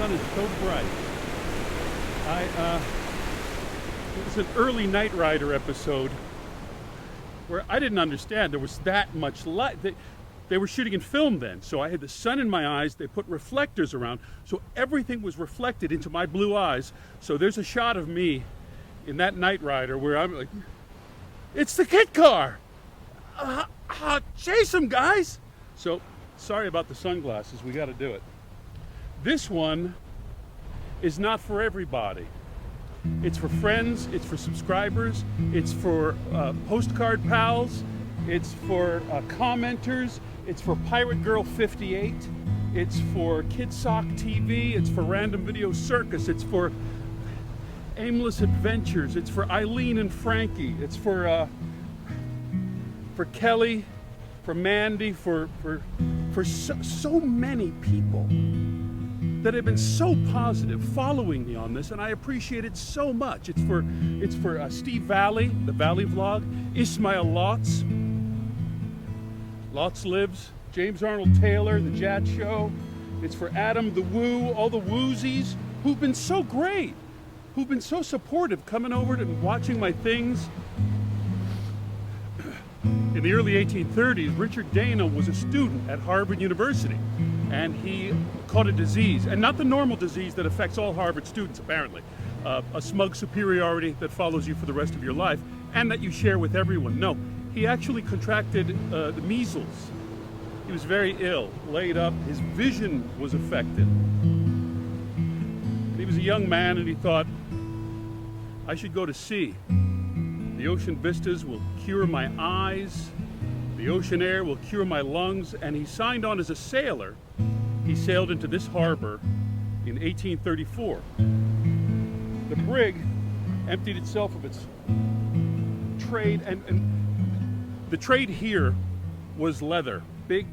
sun is so bright. It was an early Night Rider episode where I didn't understand there was that much light. They were shooting in film then, so I had the sun in my eyes. They put reflectors around, so everything was reflected into my blue eyes. So there's a shot of me in that Night Rider where I'm like, it's the kit car! Chase him, guys! So, sorry about the sunglasses, we gotta do it. This one is not for everybody. It's for friends, it's for subscribers, it's for postcard pals, it's for commenters, it's for Pirate Girl 58, it's for Kid Sock TV, it's for Random Video Circus, it's for Aimless Adventures, it's for Eileen and Frankie, it's for Kelly, for Mandy, for so many people that have been so positive following me on this, and I appreciate it so much. It's for Steve Valley, the Valley Vlog, Ismail Lotz Lives, James Arnold Taylor, the Jat Show. It's for Adam the Woo, all the Woozies who've been so great, who've been so supportive, coming over and watching my things. In the early 1830s, Richard Dana was a student at Harvard University, and he caught a disease, and not the normal disease that affects all Harvard students, apparently. A smug superiority that follows you for the rest of your life, and that you share with everyone. No, he actually contracted the measles. He was very ill, laid up, his vision was affected. And he was a young man, and he thought, I should go to sea. The ocean vistas will cure my eyes, the ocean air will cure my lungs, and he signed on as a sailor. He sailed into this harbor in 1834. The brig emptied itself of its trade, and the trade here was leather, big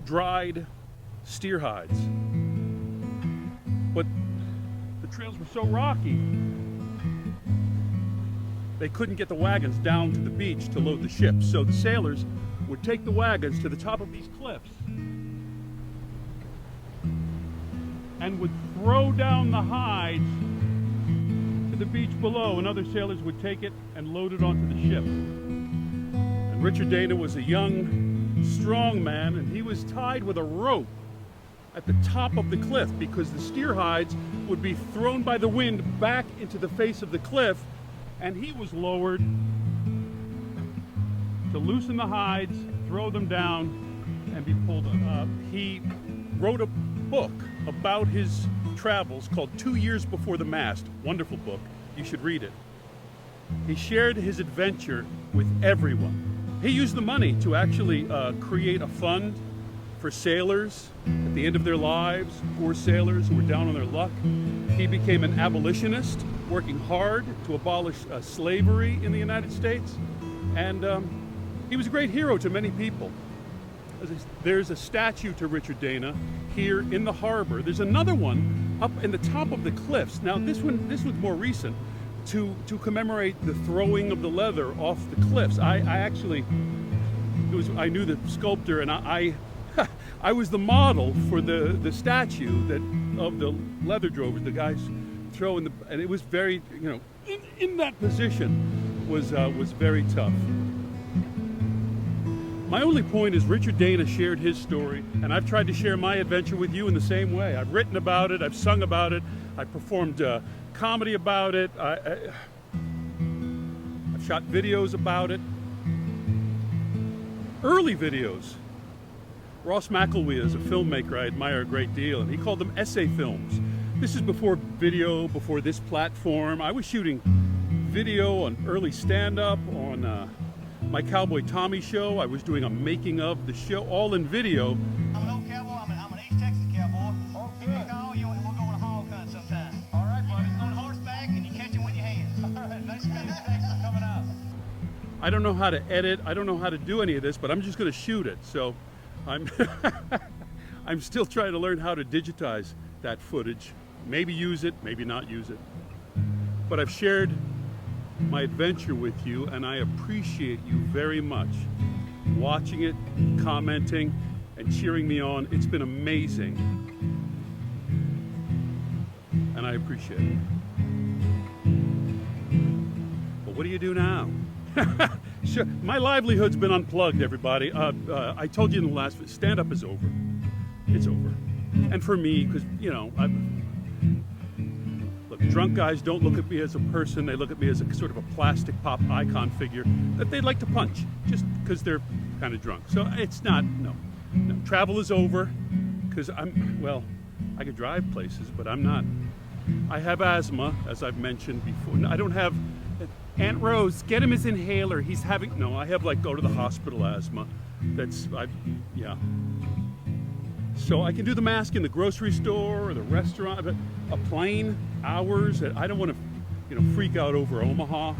dried steer hides. But the trails were so rocky, they couldn't get the wagons down to the beach to load the ships. So the sailors would take the wagons to the top of these cliffs and would throw down the hides to the beach below, and other sailors would take it and load it onto the ship. And Richard Dana was a young, strong man, and he was tied with a rope at the top of the cliff because the steer hides would be thrown by the wind back into the face of the cliff, and he was lowered to loosen the hides, throw them down, and be pulled up. He wrote a book about his travels called 2 Years Before the Mast. Wonderful book. You should read it. He shared his adventure with everyone. He used the money to actually create a fund for sailors at the end of their lives, poor sailors who were down on their luck. He became an abolitionist, working hard to abolish slavery in the United States. And he was a great hero to many people. There's a statue to Richard Dana here in the harbor. There's another one up in the top of the cliffs. Now this was more recent, to commemorate the throwing of the leather off the cliffs. I knew the sculptor, and I was the model for the statue of the leather drovers, the guys throwing and it was very, in that position was very tough. My only point is Richard Dana shared his story, and I've tried to share my adventure with you in the same way. I've written about it, I've sung about it, I performed comedy about it, I've shot videos about it. Early videos. Ross McElwee is a filmmaker I admire a great deal, and he called them essay films. This is before video, before this platform. I was shooting video on early stand-up, on my Cowboy Tommy show. I was doing a making of the show, all in video. I'm an old cowboy. I'm an East Texas cowboy. Oh, give me a call, and we'll go on a hog hunt sometime. All right, buddy. On horseback, and you catch him with your hands. All right, thanks for coming out. I don't know how to edit. I don't know how to do any of this, but I'm just going to shoot it. So I'm still trying to learn how to digitize that footage. Maybe use it, maybe not use it. But I've shared my adventure with you, and I appreciate you very much watching it, commenting, and cheering me on. It's been amazing. and I appreciate it. But what do you do now? Sure, my livelihood's been unplugged, everybody. I told you in the last, stand-up is over. It's over. And for me, because, you know, look, drunk guys don't look at me as a person. They look at me as a sort of a plastic pop icon figure that they'd like to punch just because they're kind of drunk. So it's not, no. Travel is over because well, I could drive places, but I'm not. I have asthma, as I've mentioned before. I don't have, Aunt Rose, get him his inhaler. He's having, no, I have like go to the hospital asthma. Yeah. So I can do the mask in the grocery store or the restaurant, but a plane, hours. I don't want to, you know, freak out over Omaha.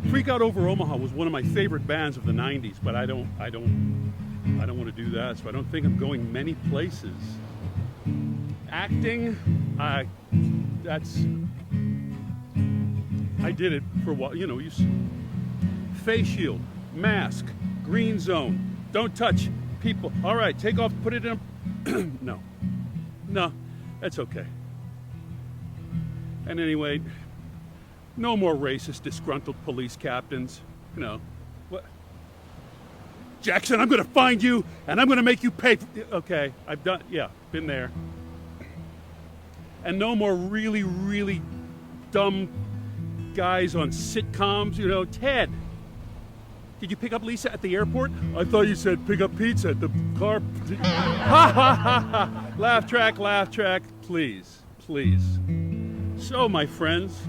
Freak Out Over Omaha was one of my favorite bands of the '90s, but I don't want to do that. So I don't think I'm going many places. Acting, I did it for a while. You know, face shield, mask, green zone, don't touch people. All right, take off, put it in. No, that's okay. And anyway, no more racist, disgruntled police captains. You know, what? Jackson, I'm going to find you and I'm going to make you pay. Okay, I've done. Yeah, been there. And no more really, really dumb guys on sitcoms. You know, Ted, did you pick up Lisa at the airport? I thought you said pick up pizza at the car. Ha ha ha ha. Laugh track, please, please. So, my friends,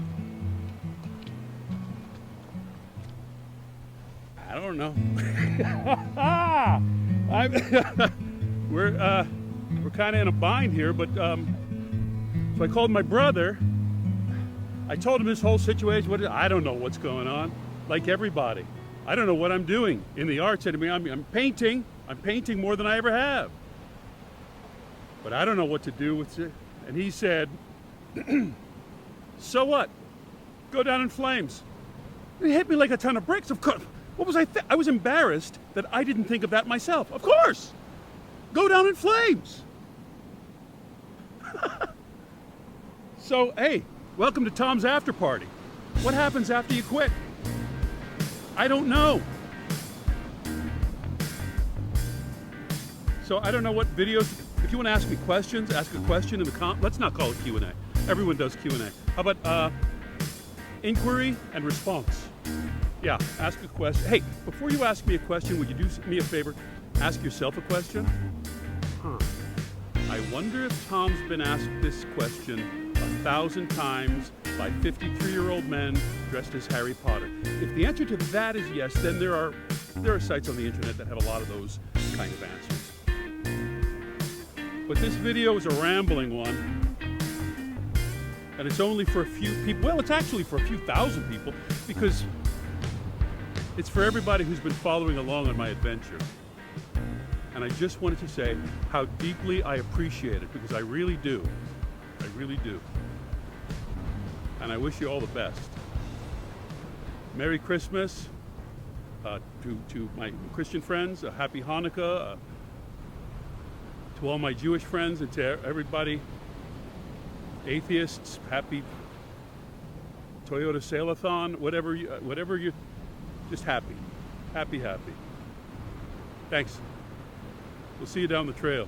I don't know. We're kind of in a bind here, but so I called my brother. I told him this whole situation. I don't know what's going on. Like everybody, I don't know what I'm doing in the arts. I mean, I'm painting. I'm painting more than I ever have. But I don't know what to do with it. And he said, "So what? Go down in flames." It hit me like a ton of bricks. Of course. What was I was embarrassed that I didn't think of that myself. Of course. Go down in flames. So, hey, welcome to Tom's After Party. What happens after you quit? I don't know. So I don't know what videos. If you want to ask me questions, ask a question in the let's not call it Q&A. Everyone does Q&A. How about inquiry and response? Yeah, ask a question. Hey, before you ask me a question, would you do me a favor? Ask yourself a question. I wonder if Tom's been asked this question 1,000 times by 53-year-old men dressed as Harry Potter. If the answer to that is yes, then there are sites on the internet that have a lot of those kind of answers. But this video is a rambling one, and it's only for a few people. Well, it's actually for a few thousand people, because it's for everybody who's been following along on my adventure. And I just wanted to say how deeply I appreciate it, because I really do. I really do. And I wish you all the best. Merry Christmas to my Christian friends, a happy Hanukkah, to all my Jewish friends, and to everybody, atheists, happy Toyota Sale-a-thon, whatever you, just happy. Thanks. We'll see you down the trail.